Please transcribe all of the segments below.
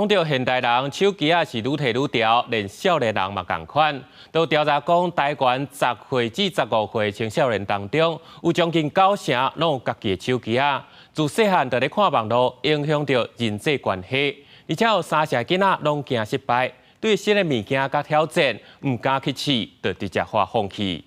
讲到现代人手机是愈摕愈潮，连少年人嘛同款。都调查讲，台湾10岁至15岁青少年当中，有将近90%拢有家己的手机自细汉就咧看网络，影响到人际关系，而且有3成囡仔拢惊失败，对新的物件甲挑战唔敢去试，就直接放弃。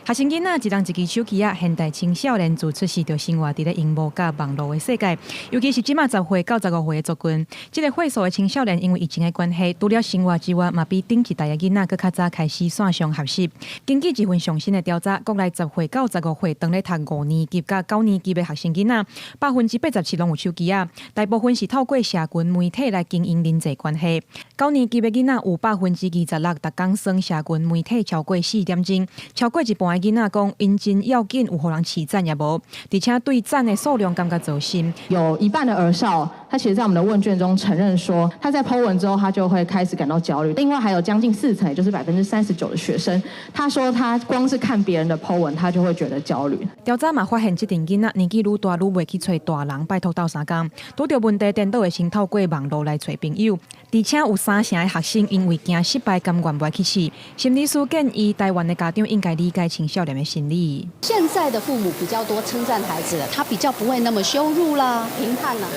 学生囡仔一人一支手机现代青少年自出世就生活伫咧荧幕甲网络的世界，尤其是即马10岁到15岁的族群，即个岁数的青少年因为疫情的关系，除了生活之外，嘛比顶一代的囡仔更较早开始线上学习。根据一份上新的调查，国内10岁到15岁当咧读5年级甲9年级的学生囡仔，87%拢有手机大部分是透过社群媒体来经营人际关系。9年级的囡仔有26%逐工耍社群媒体超过4点钟，超过一半。 囡仔讲，因真要紧，有互人起赞也无，而且对赞的数量感觉走心。有一半的儿少，他其实在我们的问卷中承认说，他在 po 文之后，他就会开始感到焦虑。另外还有将近40%，也就是39%的学生，他说他光是看别人的 po 文，他就会觉得焦虑。调查嘛发现，这群囡仔年纪愈大愈袂去找大人拜托斗相共，拄到问题颠倒会先透过网络来找朋友，而且有3成的学生因为惊失败，甘愿不去试。心理师建议台湾的家长应该理解青少年的心理。现在的父母比较多称赞孩子了，他比较不会那么羞辱啦、评判啦。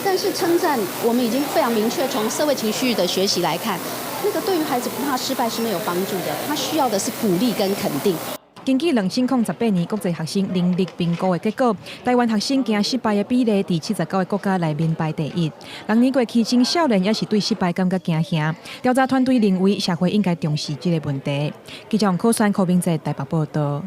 但是称赞，我们已经非常明确从社会情绪的学习来看，那个对于孩子不怕失败是没有帮助的，他需要的是鼓励跟肯定。 根据2018年国际学生能力评估的结果，台湾学生惊失败的比例伫79个国家内面排第1。6年过去，青少年也是对失败感觉惊吓。调查团队认为，社会应该重视这个问题。记者王可酸、柯明哲台北报道。